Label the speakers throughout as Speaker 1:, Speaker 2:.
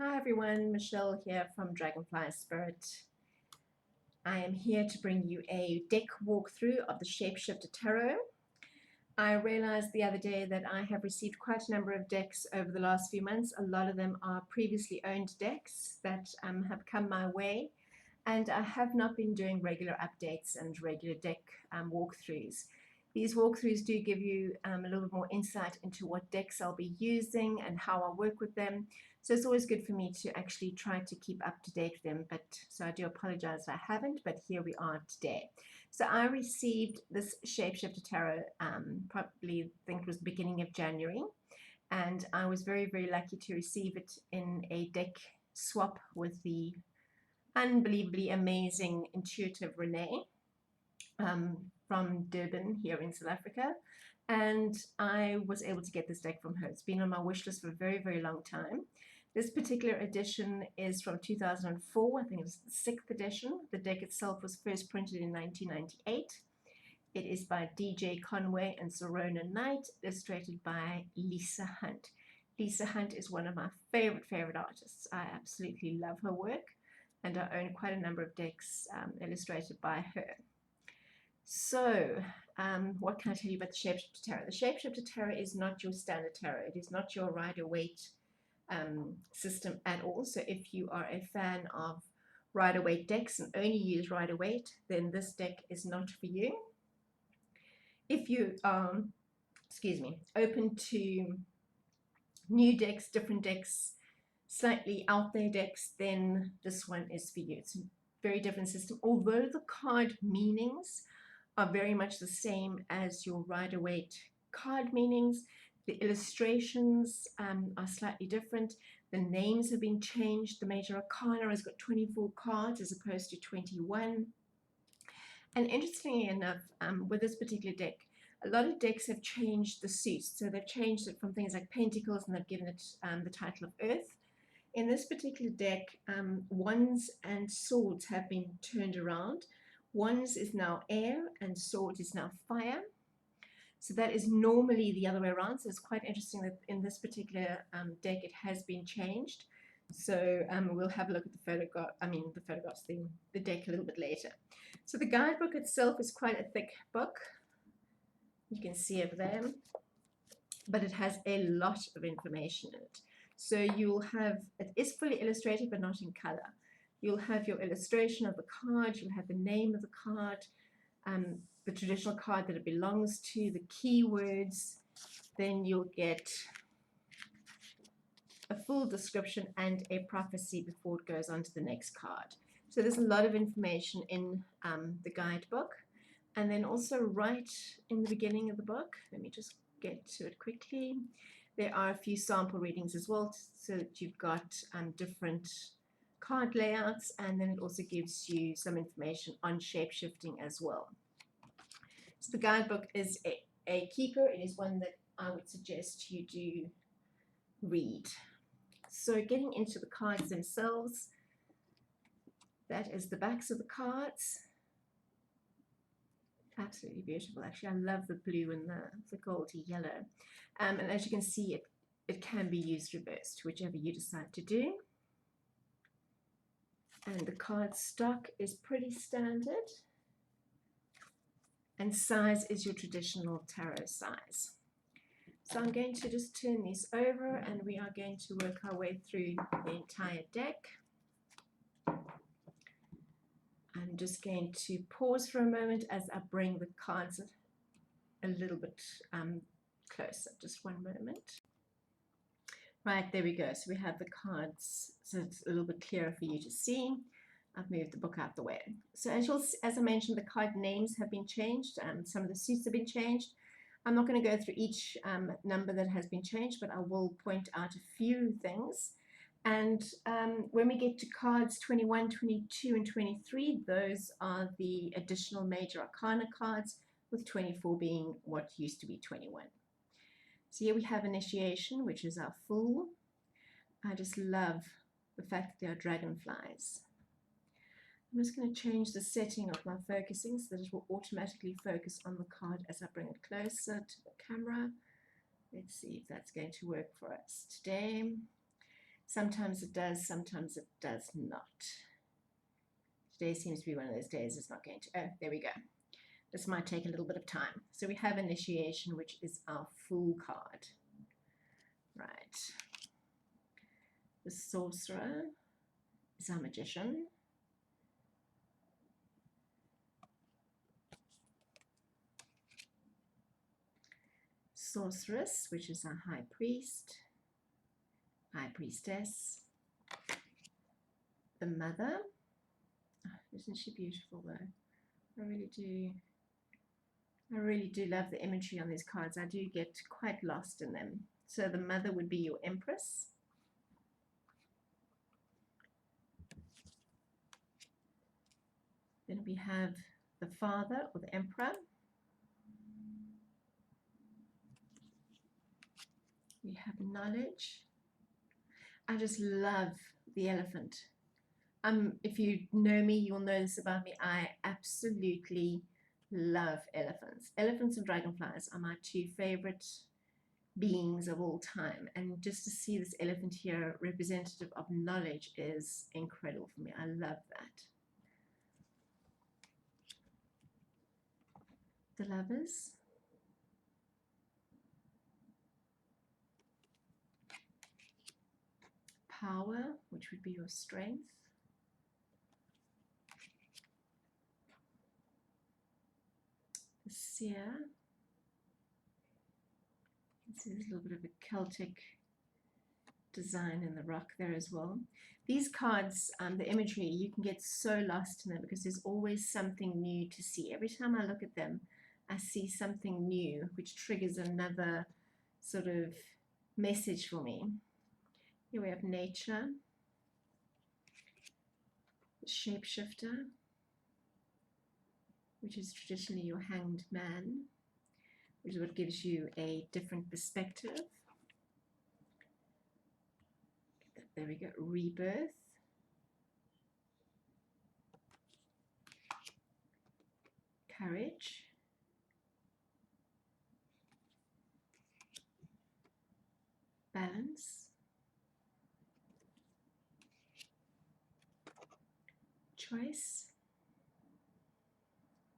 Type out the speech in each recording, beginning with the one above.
Speaker 1: Hi everyone, Michelle here from Dragonfly Spirit. I am here to bring you a deck walkthrough of the Shapeshifter Tarot. I realized the other day that I have received quite a number of decks over the last few months. A lot of them are previously owned decks that have come my way, and I have not been doing regular updates and regular deck walkthroughs. These walkthroughs do give you a little bit more insight into what decks I'll be using and how I work with them. So it's always good for me to actually try to keep up to date with them. So I do apologize if I haven't, but here we are today. So I received this Shapeshifter Tarot, probably I think it was beginning of January. And I was very, very lucky to receive it in a deck swap with the unbelievably amazing, intuitive Renee from Durban here in South Africa. And I was able to get this deck from her. It's been on my wish list for a very, very long time. This particular edition is from 2004. I think it was the 6th edition. The deck itself was first printed in 1998. It is by DJ Conway and Sirona Knight, illustrated by Lisa Hunt. Lisa Hunt is one of my favorite artists. I absolutely love her work, and I own quite a number of decks illustrated by her. So, what can I tell you about the Shapeshifter Tarot? The Shapeshifter Tarot is not your standard tarot. It is not your Rider-Waite system at all. So if you are a fan of Rider-Waite decks and only use Rider-Waite, then this deck is not for you. If you are, open to new decks, different decks, slightly out there decks, then this one is for you. It's a very different system, although the card meanings are very much the same as your Rider-Waite card meanings. The illustrations are slightly different. The names have been changed. The Major Arcana has got 24 cards as opposed to 21. And interestingly enough, with this particular deck, a lot of decks have changed the suits. So they've changed it from things like Pentacles, and they've given it the title of Earth. In this particular deck, Wands and Swords have been turned around. Wands is now air and Swords is now fire. So that is normally the other way around. So it's quite interesting that in this particular deck it has been changed. So we'll have a look at the deck a little bit later. So the guidebook itself is quite a thick book. You can see it there, but it has a lot of information in it. So you'll have, it is fully illustrated but not in color. You'll have your illustration of the card, you'll have the name of the card, the traditional card that it belongs to, the keywords, then you'll get a full description and a prophecy before it goes on to the next card. So there's a lot of information in the guidebook. And then also right in the beginning of the book, let me just get to it quickly, there are a few sample readings as well, so that you've got different card layouts, and then it also gives you some information on shape-shifting as well. So the guidebook is a keeper. It is one that I would suggest you do read. So getting into the cards themselves, that is the backs of the cards. Absolutely beautiful. Actually, I love the blue and the goldy yellow. And as you can see, it can be used reversed, whichever you decide to do. And the card stock is pretty standard. And size is your traditional tarot size. So I'm going to just turn these over, and we are going to work our way through the entire deck. I'm just going to pause for a moment as I bring the cards a little bit closer. Just one moment. Right, there we go. So we have the cards, so it's a little bit clearer for you to see. I've moved the book out the way. So as I mentioned, the card names have been changed. Some of the suits have been changed. I'm not going to go through each number that has been changed, but I will point out a few things. And when we get to cards 21, 22, and 23, those are the additional Major Arcana cards, with 24 being what used to be 21. So here we have Initiation, which is our Fool. I just love the fact that they are dragonflies. I'm just going to change the setting of my focusing so that it will automatically focus on the card as I bring it closer to the camera. Let's see if that's going to work for us today. Sometimes it does, sometimes it does not. Today seems to be one of those days it's not going to. Oh, there we go. This might take a little bit of time. So we have initiation, which is our Fool card. Right. The Sorcerer is our Magician. Sorceress, which is our High Priest. High Priestess. The Mother. Oh, isn't she beautiful though? I really do love the imagery on these cards. I do get quite lost in them. So the Mother would be your Empress. Then we have the Father or the Emperor. We have Knowledge. I just love the Elephant. If you know me, you'll know this about me. I absolutely love elephants. Elephants and dragonflies are my two favorite beings of all time. And just to see this elephant here, representative of knowledge, is incredible for me. I love that. The Lovers. Power, which would be your strength. The Seer. This is a little bit of a Celtic design in the rock there as well. These cards, the imagery, you can get so lost in them because there's always something new to see. Every time I look at them, I see something new, which triggers another sort of message for me. Here we have Nature, the Shapeshifter, which is traditionally your Hanged Man, which is what gives you a different perspective. There we go. Rebirth. Courage. Balance. Choice,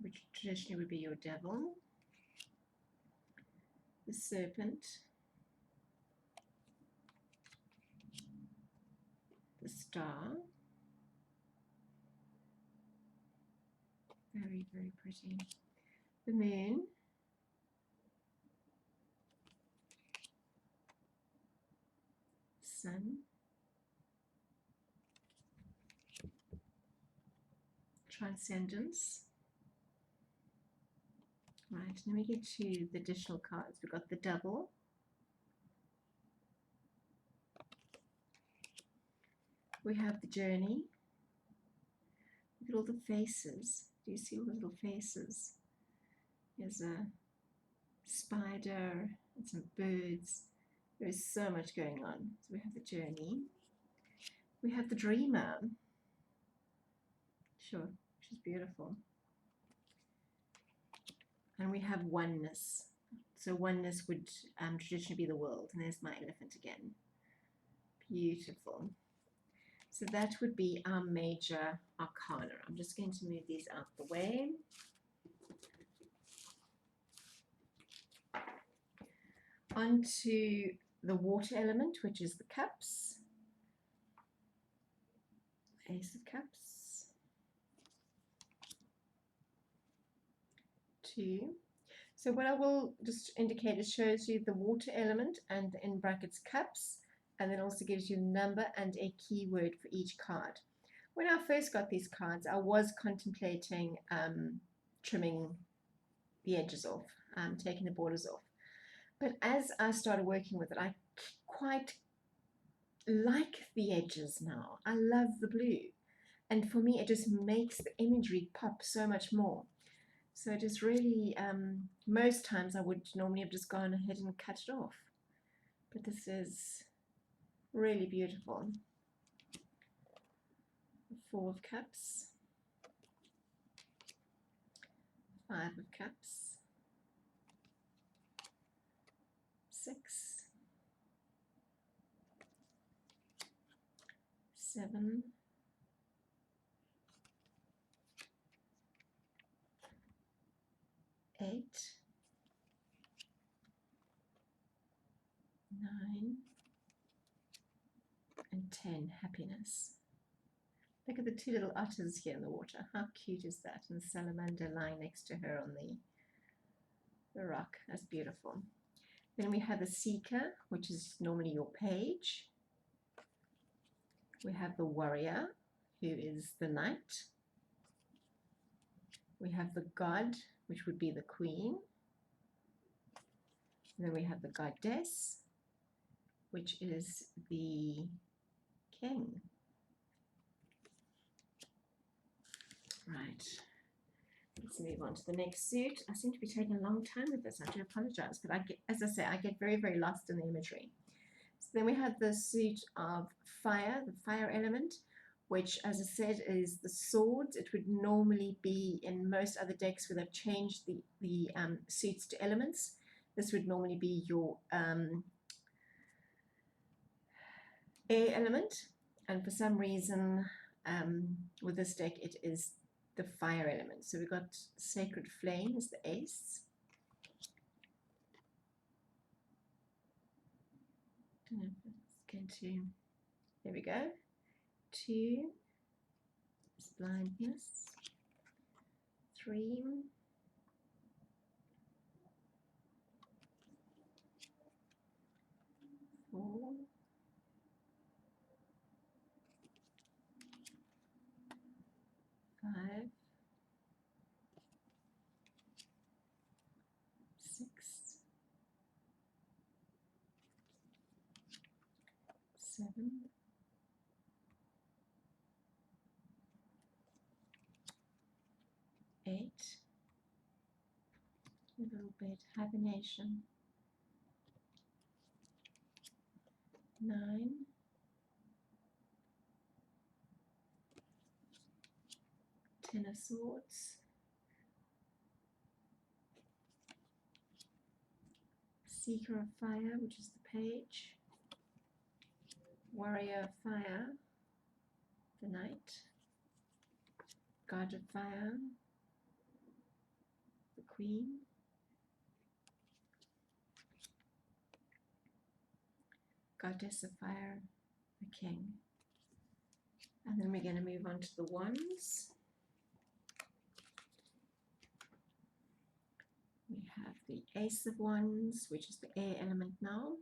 Speaker 1: which traditionally would be your Devil. The Serpent. The Star. Very, very pretty. The Moon. Sun. Transcendence. Right, then we get to the additional cards. We've got the Double. We have the Journey. Look at all the faces. Do you see all the little faces? There's a spider and some birds. There is so much going on. So we have the Journey. We have the Dreamer. Sure, she's beautiful. And we have Oneness. So oneness would traditionally be the world. And there's my elephant again. Beautiful. So that would be our major arcana. I'm just going to move these out the way. On to the water element, which is the Cups. Ace of Cups. 2. So what I will just indicate, it shows you the water element and in brackets Cups, and then also gives you the number and a keyword for each card. When I first got these cards, I was contemplating trimming the edges off, taking the borders off. But as I started working with it, I quite like the edges now. I love the blue. And for me, it just makes the imagery pop so much more. So just really, most times I would normally have just gone ahead and cut it off. But this is really beautiful. 4 of Cups. 5 of Cups. 6. 7, 8, 9, and 10, happiness. Look at the two little otters here in the water. How cute is that? And the salamander lying next to her on the rock. That's beautiful. Then we have the seeker, which is normally your page. We have the warrior, who is the knight. We have the god, which would be the queen. And then we have the goddess, which is the king. Right, let's move on to the next suit. I seem to be taking a long time with this. I do apologize, but as I say, I get very, very lost in the imagery. So then we have the suit of fire, the fire element, which, as I said, is the swords. It would normally be in most other decks where they've changed the suits to elements. This would normally be your air element, and for some reason with this deck it is the fire element. So we've got Sacred Flame as the ace. Don't know if it's going to, there we go. 2 is blindness. 3, 4, 5, 6, 7, 8, a little bit hibernation, 9, 10 of Swords, Seeker of Fire, which is the page, Warrior of Fire, the knight, God of Fire, the queen, Goddess of Fire, the king. And then we're going to move on to the wands. We have the Ace of Wands, which is the air element now.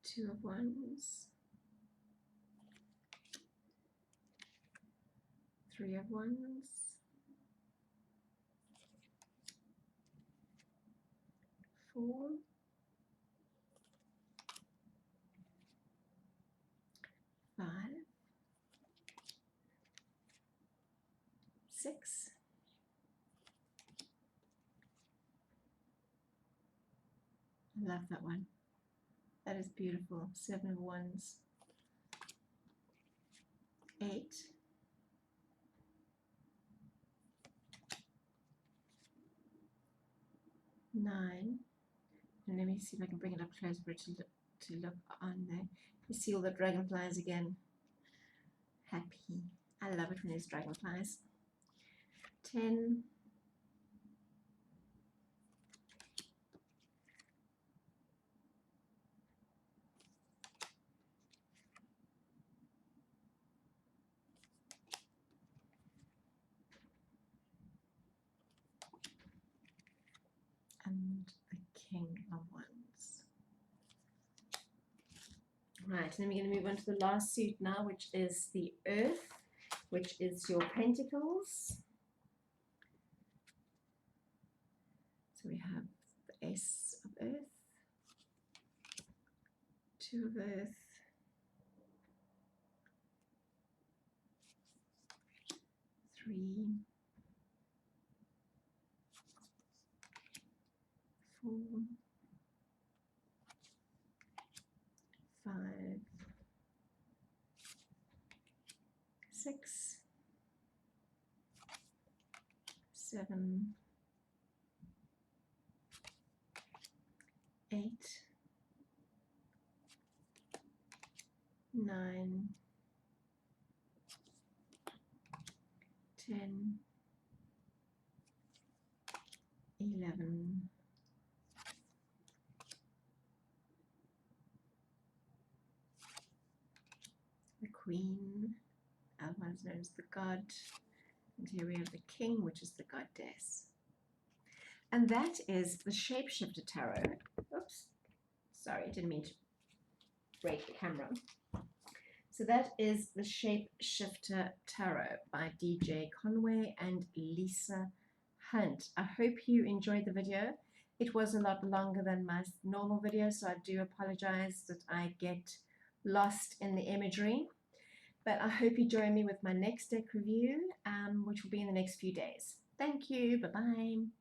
Speaker 1: 2 of Wands. 3 of Wands. 4. 5. 6. I love that one. That is beautiful. 7 of Wands. 8. 9. And let me see if I can bring it up close for it to look on there. You see all the dragonflies again. Happy. I love it when there's dragonflies. 10. 10 of Wands. Right, then we're going to move on to the last suit now, which is the Earth, which is your Pentacles. So we have the Ace of Earth, 2 of Earth, 3, 4, 5, 6, 7, 8, 9, 10, 11, the Queen, otherwise known as the God, and here we have the King, which is the Goddess. And that is the Shapeshifter Tarot. Oops, sorry, didn't mean to break the camera. So that is the Shapeshifter Tarot by DJ Conway and Lisa Hunt. I hope you enjoyed the video. It was a lot longer than my normal video, so I do apologize that I get lost in the imagery. But I hope you join me with my next deck review, which will be in the next few days. Thank you. Bye-bye.